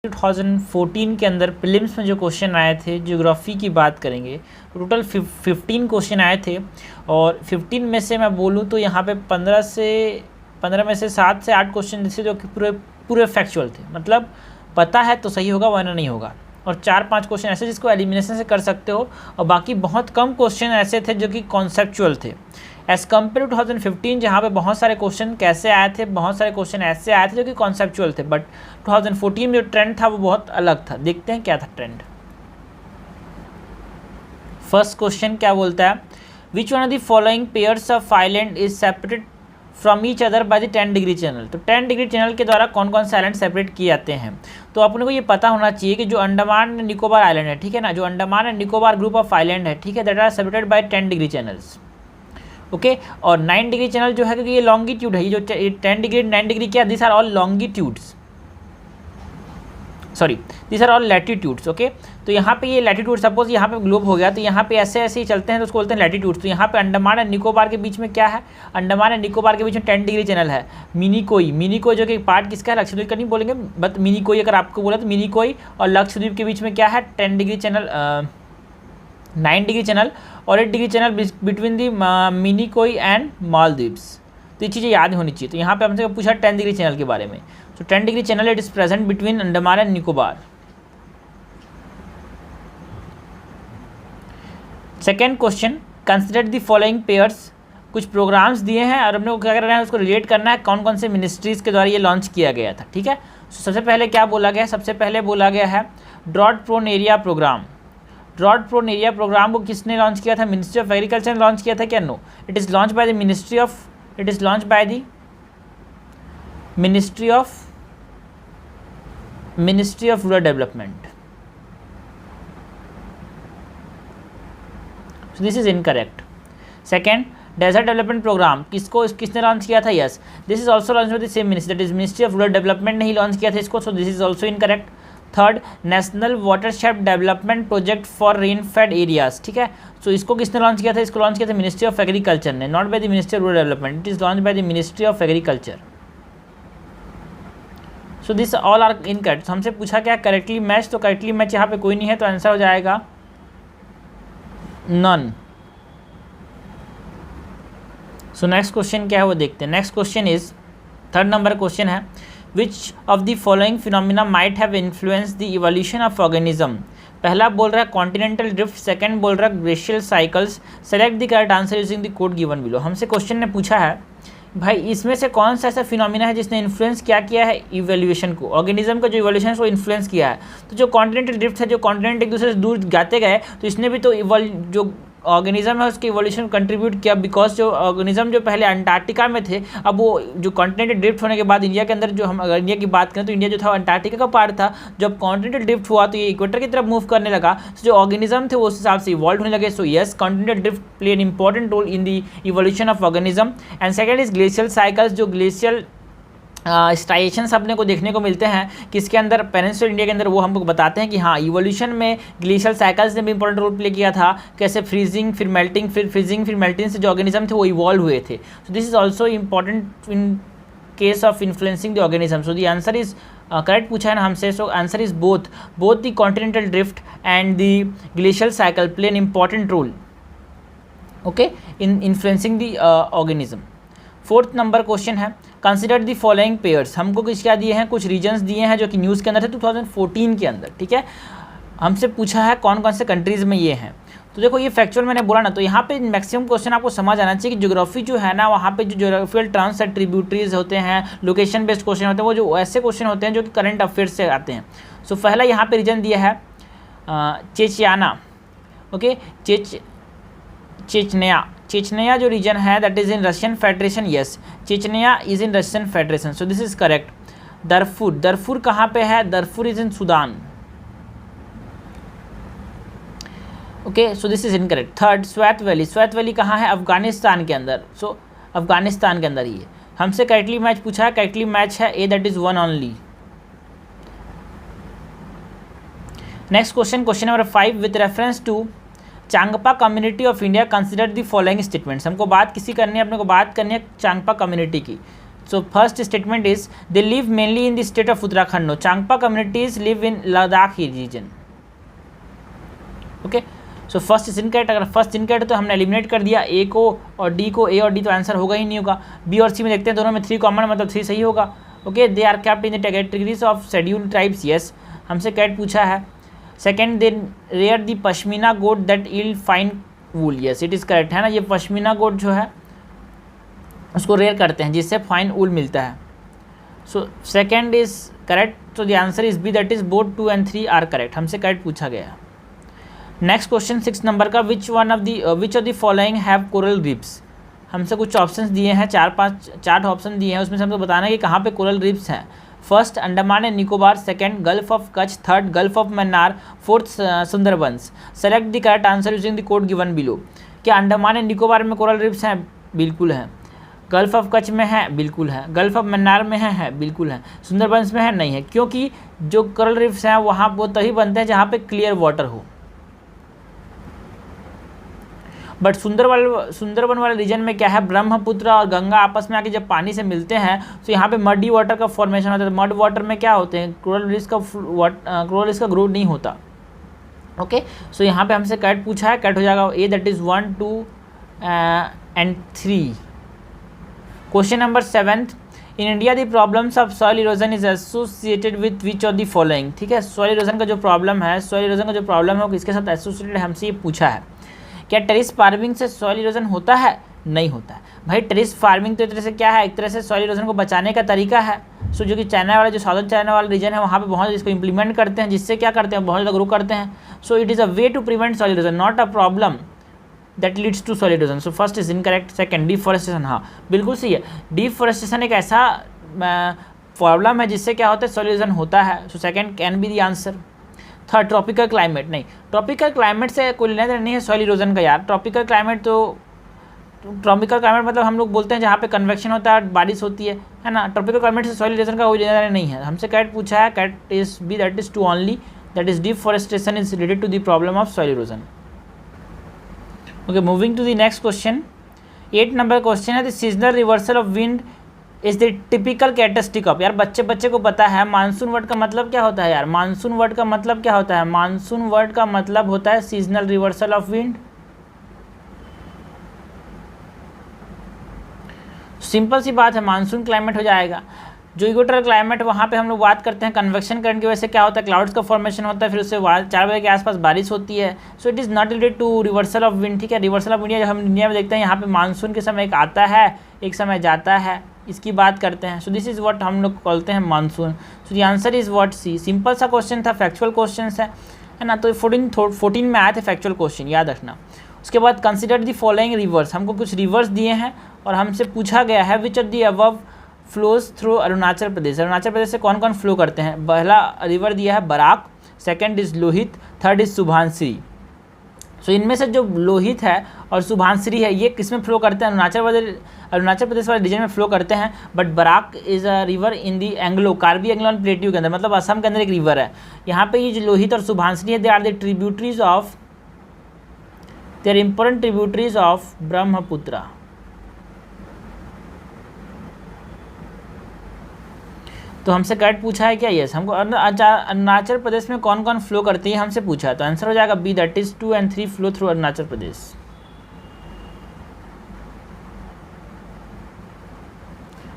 2014 के अंदर प्रीलिम्स में जो क्वेश्चन आए थे, ज्योग्राफी की बात करेंगे, टोटल 15 क्वेश्चन आए थे और 15 में से मैं बोलूँ तो यहाँ पे 15 में से 7 से 8 क्वेश्चन जैसे जो कि पूरे फैक्चुअल थे, मतलब पता है तो सही होगा वरना नहीं होगा, और 4-5 क्वेश्चन ऐसे जिसको एलिमिनेशन से कर सकते हो, और बाकी बहुत कम क्वेश्चन ऐसे थे जो कि कॉन्सेप्चुअल थे एज़ कम्पेयर टू 2015, जहाँ पे बहुत सारे क्वेश्चन कैसे आए थे, बहुत सारे क्वेश्चन ऐसे आए थे जो कि कॉन्सेप्चुअल थे। बट 2014 में जो ट्रेंड था वो बहुत अलग था। देखते हैं क्या था ट्रेंड। फर्स्ट क्वेश्चन क्या बोलता है, which one of the following pairs of island is separated from each other by the 10 degree channel. तो 10 डिग्री चैनल के द्वारा कौन कौन से आइलैंड सेपरेट किए जाते हैं। तो अपने को ये पता होना चाहिए कि जो अंडमान एंड निकोबार आइलैंड है, ठीक है ना, जो Andaman and Nicobar group of island है, ठीक है, that are separated by 10 degree channels. Okay, और 9 डिग्री चैनल जो है, क्योंकि ये लॉन्गिट्यूड है, ये जो 10 डिग्री 9 डिग्री क्या, this are all longitudes, sorry this are all latitudes. Okay, तो यहाँ पे ये लैटिट्यूड, सपोज यहाँ पे ग्लोब हो गया तो यहाँ पे ऐसे ऐसे ही चलते हैं तो उसको बोलते हैं लैटिट्यूड्स। तो यहाँ पे अंडमान एंड निकोबार के बीच में क्या है, अंडमान एंड निकोबार के बीच में 10 डिग्री चैनल है। मिनी कोई जो कि पार्ट किसका है, लक्षद्वीप का नहीं बोलेंगे, बट मिनी कोई अगर आपको बोला तो मिनी कोई और लक्षद्वीप के बीच में क्या है, 10 डिग्री चैनल, 9 डिग्री चैनल और 8 degree channel between the mini कोई एंड मालदीव्स। तो ये चीज़ें याद होनी चाहिए। तो यहाँ पे हमसे पूछा 10 डिग्री चैनल के बारे में। तो 10 degree channel it is present between Andaman and Nicobar. Second question, consider the following pairs. कुछ प्रोग्राम्स दिए हैं और हमने को क्या करना है, उसको रिलेट करना है कौन कौन से मिनिस्ट्रीज़ के द्वारा ये लॉन्च किया गया था। ठीक है, सबसे पहले क्या बोला गया है, सबसे पहले बोला गया है drought prone area programme. Drought prone area programme को किसने लॉन्च किया था, मिनिस्ट्री ऑफ एग्रीकल्चर ने लॉन्च किया था क्या, no, it is launch by the ministry of rural development. So this is incorrect. Second, desert development programme किसने launch किया था, yes, this is also launch by the same ministry, that is ministry of rural development ने ही launch किया था इसको, so this is also incorrect. Third, national watershed development project for rain fade areas, ठीक है, सो इसको किसने लॉन्च किया था, इसको लॉन्च किया था मिनिस्ट्री ऑफ एग्रीकल्चर ने, not by the ministry of rural development, it is launch by the ministry of agriculture. So this all are incorrect. हमसे पूछा क्या, करेक्टली मैच, तो करेक्टली मैच यहाँ पे कोई नहीं है, तो आंसर हो जाएगा नन। सो नेक्स्ट क्वेश्चन क्या है वो देखते हैं। Next question is, third number question है, which of the following phenomena might have influence the evolution of organism. पहला बोल रहा है कॉन्टिनेंटल ड्रिफ्ट, सेकंड बोल रहा है glacial cycles, select the correct answer using the code given below. हमसे question ने पूछा है भाई इसमें से कौन सा ऐसा फिनोमिना है जिसने इन्फ्लुएंस क्या किया है इवोल्यूशन को, ऑर्गेनिज्म का जो इवोल्यूशन है वो इन्फ्लुएंस किया है। तो जो कॉन्टिनेंटल ड्रिफ्ट है, जो कॉन्टिनेंट एक दूसरे से दूर जाते गए, तो इसने भी तो जो ऑर्गेनिज्म है उसके इवोल्यूशन कंट्रीब्यूट किया, बिकॉज जो ऑर्गेनिज्म जो पहले अंटार्कटिका में थे, अब वो जो कॉन्टिनेंटल ड्रिफ्ट होने के बाद इंडिया के अंदर, जो हम अगर इंडिया की बात करें तो इंडिया जो था अंटार्कटिका का पार्ट था, जब कॉन्टिनेंटल ड्रिफ्ट हुआ तो ये इक्वेटर की तरफ मूव करने लगा, तो जो ऑर्गेनिज्म थे वो उस हिसाब से इवॉल्व होने लगे। So yes, continental drift play an important role in the evolution of organism. And second is glacial cycles, जो ग्लेशियल स्ट्राइएशंस अपने को देखने को मिलते हैं किसके अंदर, पेनिनसुलर इंडिया के अंदर, वो हमको बताते हैं कि हाँ इवोल्यूशन में ग्लेशियल साइकिल्स ने भी इंपॉर्टेंट रोल प्ले किया था, कैसे फ्रीजिंग फिर मेल्टिंग, फिर मेल्टिंग से जो ऑर्गेनिज्म थे वो इवॉल्व हुए थे। So this is also important in case of influencing the organism. So the answer is correct पूछा है ना हमसे, so answer is both the continental drift and the glacial cycle play an important role, okay, in influencing the organism. Fourth number question है, consider the following pairs. हमको कुछ क्या दिए हैं, कुछ रीजन्स दिए हैं जो कि न्यूज़ के अंदर थे 2014 के अंदर, ठीक है। हमसे पूछा है कौन कौन से कंट्रीज़ में ये हैं। तो देखो ये फैक्चुअल मैंने बोला ना, तो यहाँ पे मैक्सिमम क्वेश्चन आपको समझ आना चाहिए कि ज्योग्राफी जो है ना, वहाँ पे जो ज्योग्राफिकल टर्म्स है, ट्रिब्यूटरीज होते हैं, लोकेशन बेस्ड क्वेश्चन होते हैं, वो जो ऐसे क्वेश्चन होते हैं जो कि करंट अफेयर्स से आते हैं। सो पहला यहाँ पे रीजन दिया है चेचियाना, ओके, चेचनिया जो रीजन है that is in Russian federation, yes, Chechnya is in Russian federation, so this is correct. Darfur कहाँ पे है, Darfur is in Sudan, okay, so this is incorrect. Third, Swat valley कहाँ है, अफगानिस्तान के अंदर, सो अफगानिस्तान के अंदर ही है। हमसे करेक्टली मैच पूछा है, करेक्टली मैच है A, that is one only. Next question number 5, with reference to Changpa community of India consider the following statements. हमको बात किसी करनी है, अपने को बात करनी है चांगपा कम्युनिटी की। So first statement is they live mainly in the state of Uttarakhand. No, Changpa communities live in Ladakh region. Okay, so first is incorrect. अगर फर्स्ट इनकरेक्ट तो हमने एलिमिनेट कर दिया ए को और डी को. ए और डी तो आंसर होगा ही नहीं होगा. बी और सी में देखते हैं, दोनों में 3 कॉमन, मतलब 3 सही होगा. Okay, they are kept in the categories of scheduled tribes. Yes, हमसे कैट पूछा है. Second, they rear the pashmina goat that yield fine wool. Yes, it is correct है ना. ये पश्मीना गोट जो है उसको रेयर करते हैं जिससे फाइन वूल मिलता है. So second is correct. तो the answer is B, that is both 2 and 3 are correct. हमसे करेक्ट पूछा गया. नेक्स्ट क्वेश्चन 6 नंबर का, which of the following have coral reefs. हमसे कुछ ऑप्शंस दिए हैं, 4 ऑप्शन दिए हैं. उसमें से हमको बताना है कि कहाँ पे कोरल रीफ्स हैं. First Andaman and Nicobar, second gulf of Kutch, third gulf of Mannar, fourth Sundarbans. Select the correct answer using the code given below. क्या अंडमान एंड निकोबार में कोरल रीफ्स हैं? बिल्कुल हैं. गल्फ ऑफ कच्छ में है? बिल्कुल है. गल्फ ऑफ मन्नार में है? बिल्कुल है. सुंदरबंस में है? नहीं है, क्योंकि जो कोरल रीफ्स हैं वहाँ वो तभी बनते हैं जहाँ पे क्लियर वाटर हो. बट सुंदरबन वाले रीजन में क्या है, ब्रह्मपुत्र और गंगा आपस में आके जब पानी से मिलते हैं तो यहाँ पे मडी वाटर का फॉर्मेशन होता है. मड वाटर में क्या होते हैं, कोरल रीफ्स का ग्रोथ नहीं होता. ओके, सो यहाँ पे हमसे करेक्ट पूछा है. करेक्ट हो जाएगा A, that is 1, 2 and 3. Question number 7, in India the problems of soil erosion is associated with which of the following. ठीक है, सॉइल इरोजन का जो प्रॉब्लम है वो किसके साथ एसोसिएटेड है, हमसे ये पूछा है. क्या टेरिस फार्मिंग से सॉइल इरोजन होता है? नहीं होता है भाई. टेरिस फार्मिंग तो एक तरह से क्या है, एक तरह से सॉइल इरोजन को बचाने का तरीका है. सो जो कि चाइना वाला, जो साउदर्न चाइना वाला रीजन है वहाँ पे बहुत इसको इंप्लीमेंट करते हैं, जिससे क्या करते हैं, बहुत ज़्यादा ग्रो करते हैं. So it is a way to prevent soil erosion, not a problem that leads to soil erosion. So first is incorrect. Second, deforestation, हाँ बिल्कुल सही है. डिफॉरेस्टेशन एक ऐसा प्रॉब्लम है जिससे क्या होता है, सॉइल इरोजन होता है. So second can be the answer. Third, tropical climate. नहीं, ट्रॉपिकल क्लाइमेट से कोई लेना देना नहीं है सॉइल इरोजन का यार. ट्रॉपिकल क्लाइमेट मतलब हम लोग बोलते हैं जहाँ पे कन्वेक्शन होता है, बारिश होती है ना. ट्रॉपिकल क्लाइमेट से सॉइल इरोजन का कोई लेना देना नहीं है. हमसे कैट पूछा है. Cat is B, that is 2 only, that is deforestation is related to the problem of soil erosion. Okay, moving to the next question. 8 number question है, the seasonal reversal of wind is the typical characteristic of. यार बच्चे को पता है monsoon word का मतलब क्या होता है यार. मानसून वर्ड का मतलब क्या होता है, मानसून वर्ड का मतलब होता है seasonal reversal of wind. Simple सी बात है, मानसून क्लाइमेट हो जाएगा. जो इक्वेटोरियल क्लाइमेट, वहाँ पे हम लोग बात करते हैं कन्वेक्शन करंट की वजह से क्या होता है, क्लाउड्स का फॉर्मेशन होता है, फिर उससे 4 बजे के आसपास बारिश होती है. So it is not related to reversal of wind. ठीक है, रिवर्सल ऑफ इंडिया जब हम इंडिया में देखते हैं, यहाँ पे मानसून के समय एक आता है, एक समय जाता है, इसकी बात करते हैं. सो दिस इज़ व्हाट हम लोग बोलते हैं monsoon. So the answer is what C. Simple सा क्वेश्चन था, फैक्चुअल क्वेश्चन है ना. तो 14 में आए थे फैक्चुअल क्वेश्चन, याद रखना. उसके बाद कंसिडर द फॉलोइंग रिवर्स. हमको कुछ रिवर्स दिए हैं और हमसे पूछा गया है which of the above flows through Arunachal Pradesh. Arunachal Pradesh से कौन कौन फ्लो करते हैं. पहला रिवर दिया है Barak, second is Lohit, third is Subansiri. So इनमें से जो लोहित है और सुभानश्री है ये किस में फ्लो करते हैं, अरुणाचल प्रदेश वाले रीजन में फ्लो करते हैं. But Barak is a river in the Karbi Anglong plateau के अंदर, मतलब असम के अंदर एक रिवर है. यहाँ पे ये जो लोहित और सुभानश्री है, they are the tributaries of, they are important tributaries of Brahmaputra. तो हमसे करेक्ट पूछा है क्या. यस, हमको अरुणाचल प्रदेश में कौन कौन फ्लो करती है हमसे पूछा है. तो आंसर हो जाएगा B, that is 2 and 3 flow through Arunachal Pradesh.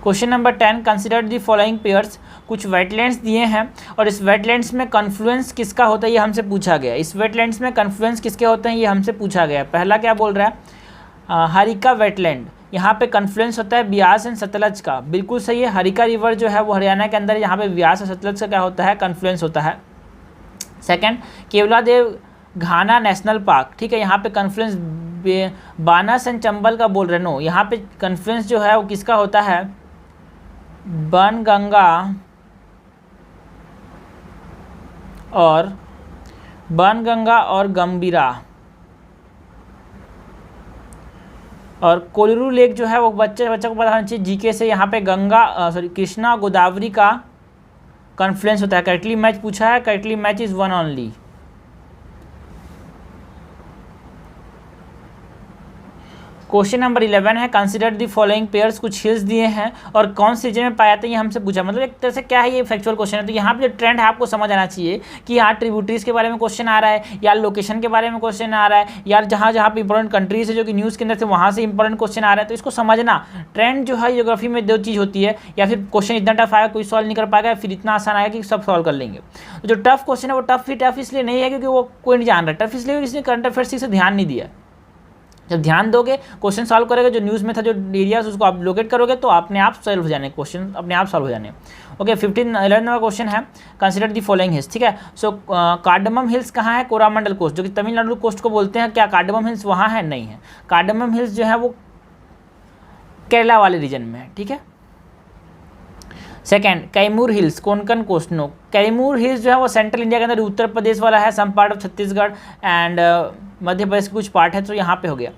Question number 10, consider the following pairs. कुछ वेटलैंड्स दिए हैं और इस वेटलैंड्स में कन्फ्लुएंस किसका होता है ये हमसे पूछा गया. इस वेटलैंड्स में कन्फ्लुएंस किसके होते हैं ये हमसे पूछा गया. पहला क्या बोल रहा है, हरिका वेटलैंड. यहाँ पे कन्फ्लुएंस होता है ब्यास एंड सतलज का. बिल्कुल सही है. हरिका रिवर जो है वो हरियाणा के अंदर, यहाँ पे ब्यास और सतलज का क्या होता है, कन्फ्लुएंस होता है. सेकंड, केवलादेव घाना नेशनल पार्क. ठीक है, यहाँ पे कन्फ्लुएंस बानस एंड चंबल का बोल रहे. नो, यहाँ पे कन्फ्लुएंस जो है वो किसका होता है, बनगंगा और गंभीरा. और कोलरू लेक जो है वो बच्चे को पता होना चाहिए जीके से. यहाँ पे कृष्णा गोदावरी का कन्फ्लुएंस होता है. करेक्टली मैच पूछा है. Correctly match is 1 only. Question number 11 है कंसिडर द फॉलोइंग पेयर्स, कुछ हिल्स दिए हैं और कौन से रीजन में पाया जाता है ये हमसे पूछा। मतलब एक तरह से क्या है, ये फैक्चुअल क्वेश्चन है। तो यहाँ पे जो ट्रेंड है आपको समझ आना चाहिए कि यहाँ ट्रिब्यूटरीज के बारे में क्वेश्चन आ रहा है, या लोकेशन के बारे में क्वेश्चन आ रहा है, या जहाँ जहाँ पे इंपॉर्टेंट कंट्रीज है जो कि न्यूज़ के अंदर से वहाँ से इंपॉर्टेंट क्वेश्चन आ रहा है। तो इसको समझना, ट्रेंड जो है ज्योग्राफी में दो चीज़ होती है, या फिर क्वेश्चन इतना टफ आएगा कोई सॉल्व नहीं कर पाएगा, फिर इतना आसान आएगा कि सब सॉल्व कर लेंगे। तो जो टफ क्वेश्चन है वो टफ इसलिए नहीं है क्योंकि वो कोई नहीं जान रहा, टफ इसलिए किसी करंट अफेयर्स से ध्यान नहीं दिया। जब ध्यान दोगे, क्वेश्चन सॉल्व करोगे, जो न्यूज़ में था जो एरियाज उसको आप लोकेट करोगे तो अपने आप सॉल्व हो जाने, क्वेश्चन अपने आप सॉल्व हो जाने। ओके, 11 नंबर क्वेश्चन है कंसिडर दी फॉलोइंग हिल्स। ठीक है, सो कार्डमम हिल्स कहाँ है? कोरामंडल कोस्ट, जो कि तमिलनाडु कोस्ट को बोलते हैं। क्या कार्डमम हिल्स वहाँ है? नहीं है। कार्डमम हिल्स जो है वो केरला वाले रीजन में है। ठीक है। Second, Kaimur hills Konkan coast. No, Kaimur hills जो है वो सेंट्रल इंडिया के अंदर उत्तर प्रदेश वाला है, some part of Chhattisgarh and Madhya Pradesh के कुछ पार्ट है, तो यहाँ पे हो गया।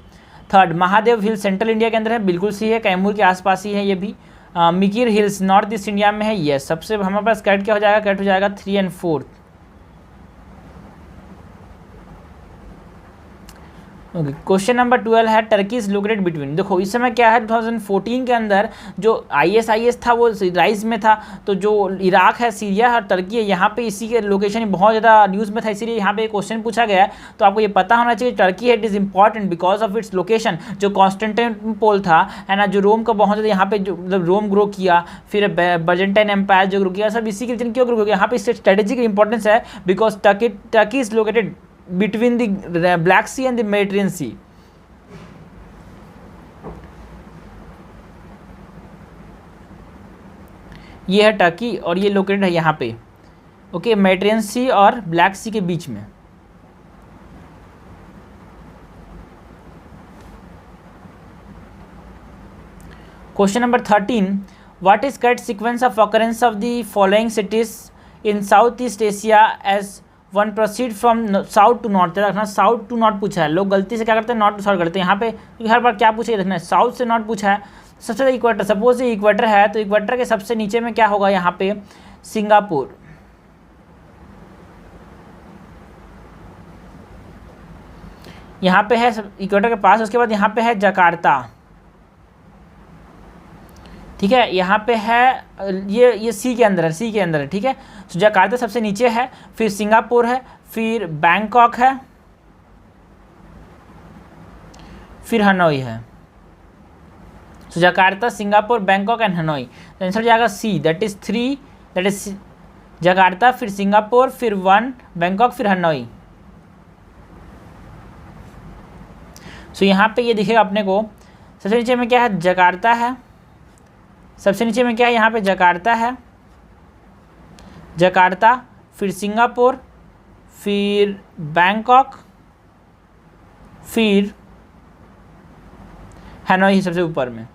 Third, Mahadev hills central India के अंदर है, बिल्कुल सही है, कैमूर के आसपास ही है ये भी। Mikir hills north east India में है, यस। सबसे हमारे पास करेक्ट क्या हो जाएगा? करेक्ट हो जाएगा 3 और 4। ओके, क्वेश्चन नंबर 12 है टर्की इज लोकेटेड बिटवीन। देखो इस समय क्या है, 2014 के अंदर जो ISIS था वो राइज में था, तो जो इराक है, सीरिया है और टर्की है, यहाँ पे इसी के लोकेशन बहुत ज़्यादा न्यूज़ में था, इसीलिए यहाँ पे क्वेश्चन पूछा गया है। तो आपको ये पता होना चाहिए टर्की है, it is important because of its location. जो कॉन्स्टेंटिनोपल था है ना, जो रोम का बहुत ज़्यादा यहाँ पे जो मतलब रोम ग्रो किया, फिर बाइजेंटाइन एम्पायर जो ग्रो किया, सब इसी के रीजन क्यों ग्रो किया? यहाँ पे स्ट्रेटेजिक इंपॉर्टेंस है because Turkey is located between the Black Sea and the Mediterranean Sea. ये है टर्की और ये लोकेटेड है यहाँ पे, ओके, मेडिटेरियन सी और ब्लैक सी के बीच में। Question number 13, what is correct sequence of occurrence of the following cities in south east Asia as one proceed from south to north. रखना साउथ टू नॉर्थ पूछा है, लोग गलती से क्या करते हैं नॉर्थ टू साउथ करते हैं। यहाँ पे हर बार क्या पूछा, देखना साउथ से नॉर्थ पूछा है। सबसे ज़्यादा इक्वेटर, सपोज ये इक्वेटर है तो इक्वेटर के सबसे नीचे में क्या होगा? यहाँ पे सिंगापुर, यहाँ पे है इक्वेटर के पास। उसके बाद यहाँ पे है जकार्ता, ठीक है, यहाँ पे है ये सी के अंदर है, सी के अंदर है। ठीक है, तो जकार्ता सबसे नीचे है, फिर सिंगापुर है, फिर बैंकॉक है, फिर हनोई है। तो Jakarta, Singapore, Bangkok and Hanoi. तो आंसर जाएगा C, that is 3, that is Jakarta, फिर सिंगापुर, फिर 1 बैंकॉक, फिर हनोई। सो यहाँ पे ये दिखेगा अपने को, सबसे नीचे में क्या है? जकार्ता है। सबसे नीचे में क्या है? यहाँ पे जकार्ता है, जकार्ता, फिर सिंगापुर, फिर बैंकॉक, फिर हनोई सबसे ऊपर में।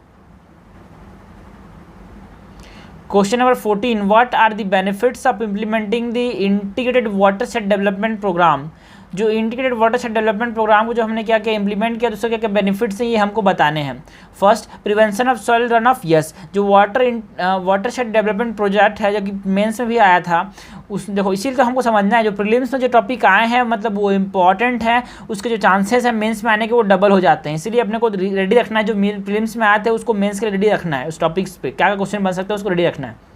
Question number 14, what are the benefits of implementing the integrated watershed development programme. जो इंटीग्रेटेड वाटरशेड डेवलपमेंट प्रोग्राम को जो हमने क्या क्या इंप्लीमेंट किया, दूसरे क्या क्या बेनिफिट्स हैं ये हमको बताने हैं। First, prevention of soil run off, yes. जो वाटरशेड डेवलपमेंट प्रोजेक्ट है जो कि मेंस में भी आया था, उस देखो इसीलिए तो हमको समझना है जो प्रीलिम्स में जो टॉपिक आए हैं मतलब वो इंपॉर्टेंट है, उसके जो चांसेस हैं मेंस में आने के वो डबल हो जाते हैं। इसीलिए अपने को रेडी रखना है, जो प्रीलिम्स में आए थे उसको मेंस के लिए रेडी रखना है, उस टॉपिक्स पे क्या क्या क्वेश्चन बन सकते हैं उसको रेडी रखना है।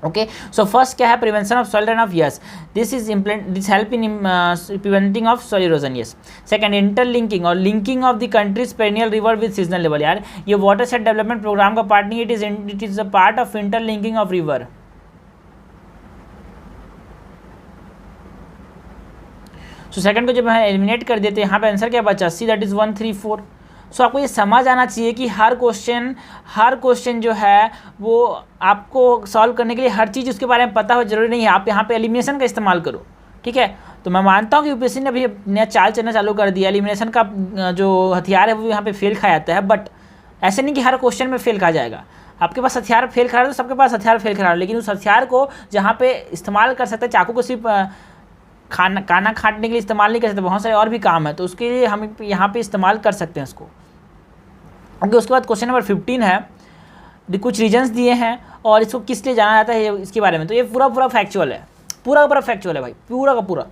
ओके, सो फर्स्ट क्या है? Prevention of soil run off, yes, this help in preventing of soil erosion, yes. Second, interlinking और linking of the countries perennial river with seasonal level. यार ये वाटरशेड डेवलपमेंट प्रोग्राम का part नहीं, it is a part of interlinking of river. So second को जब हम eliminate कर देते हैं, यहाँ पे आंसर क्या बचा? सी, दैट इज 1, 3, 4। सो आपको ये समझ आना चाहिए कि हर क्वेश्चन जो है वो आपको सॉल्व करने के लिए हर चीज़ उसके बारे में पता हो जरूरी नहीं है। आप यहाँ पे एलिमिनेशन का इस्तेमाल करो, ठीक है। तो मैं मानता हूँ कि यूपीएससी ने अभी नया चाल चलना चालू कर दिया, एलिमिनेशन का जो हथियार है वो यहाँ पे फेल खाया जाता है, बट ऐसे नहीं कि हर क्वेश्चन में फेल खा जाएगा। आपके पास हथियार फेल खा रहा है तो सबके पास हथियार फेल खा रहा है, लेकिन उस हथियार को जहाँ पे इस्तेमाल कर सकते हैं, चाकू को सिर्फ खाना काटने के लिए इस्तेमाल नहीं कर सकते, बहुत सारे और भी काम है, तो उसके लिए हम यहाँ पे इस्तेमाल कर सकते हैं उसको। ओके, उसके बाद क्वेश्चन नंबर 15 है, कुछ रीजन्स दिए हैं और इसको किस लिए जाना जाता है इसके बारे में। तो ये पूरा फैक्चुअल है, पूरा फैक्चुअल है भाई, पूरा का पूरा,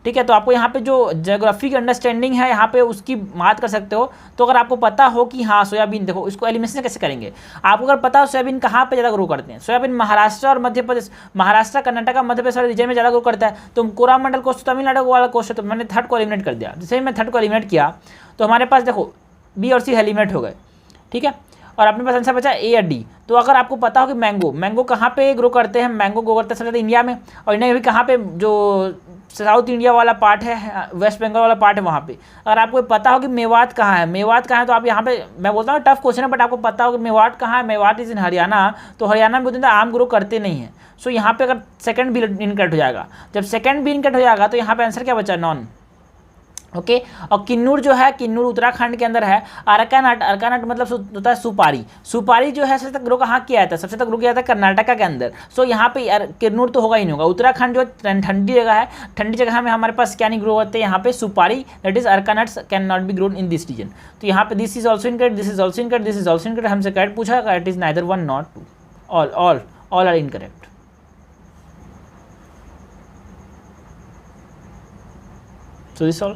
ठीक है। तो आपको यहाँ पे जो ज्योग्राफी की अंडरस्टैंडिंग है यहाँ पे उसकी बात कर सकते हो। तो अगर आपको पता हो कि हाँ सोयाबीन, देखो इसको एलिमिनेशन कैसे करेंगे, आपको अगर पता हो सोयाबीन कहाँ पे ज़्यादा ग्रो करते हैं, सोयाबीन महाराष्ट्र और मध्य प्रदेश, महाराष्ट्र कर्नाटक मध्य प्रदेश वाले रीजन में ज़्यादा ग्रो करता है। तो कोरामंडल कोस्ट तमिलनाडु वाला कोस्ट है, तो मैंने थर्ड को एलिमिनेट कर दिया। जैसे मैं थर्ड को एलिमिनेट किया तो हमारे पास देखो बी और सी एलिमिनेट हो गए, ठीक है। और अपने पास आंसर बचा ए या डी। तो अगर आपको पता हो कि मैंगो कहाँ पे ग्रो करते हैं, मैंगो ग्रो करते हैं सबसे इंडिया में, और इंडिया में भी कहाँ पे जो साउथ इंडिया वाला पार्ट है, वेस्ट बंगाल वाला पार्ट है वहाँ पे। अगर आपको पता हो कि मेवात कहाँ है, तो आप यहाँ पे, मैं बोलता हूँ टफ क्वेश्चन है, बट आपको पता हो कि मेवात कहाँ है, मेवात इज इन हरियाणा, तो हरियाणा में बोलते हैं आम ग्रो करते नहीं है। सो यहाँ पे अगर सेकंड भी इनकरेक्ट हो जाएगा, जब सेकंड भी इनकरेक्ट हो जाएगा तो यहाँ पे आंसर क्या बचा, नॉन। ओके। और किन्नूर जो है, किन्नूर उत्तराखंड के अंदर है। अरकानट मतलब होता है सुपारी। सुपारी जो है सबसे तक ग्रो कहाँ किया जाता है, सबसे तक ग्रो किया जाता है कर्नाटका के अंदर। सो यहाँ पे किन्नूर तो होगा ही नहीं होगा। उत्तराखंड जो ठंडी जगह है, ठंडी जगह में हमारे पास क्या नहीं ग्रो होते हैं यहाँ पे, सुपारी, that is arecanuts can not be grown in this region. तो यहाँ पे this is also incorrect, this is also incorrect, this is also incorrect. हमसे करेक्ट पूछा, it is neither one not two, all are incorrect. So this all.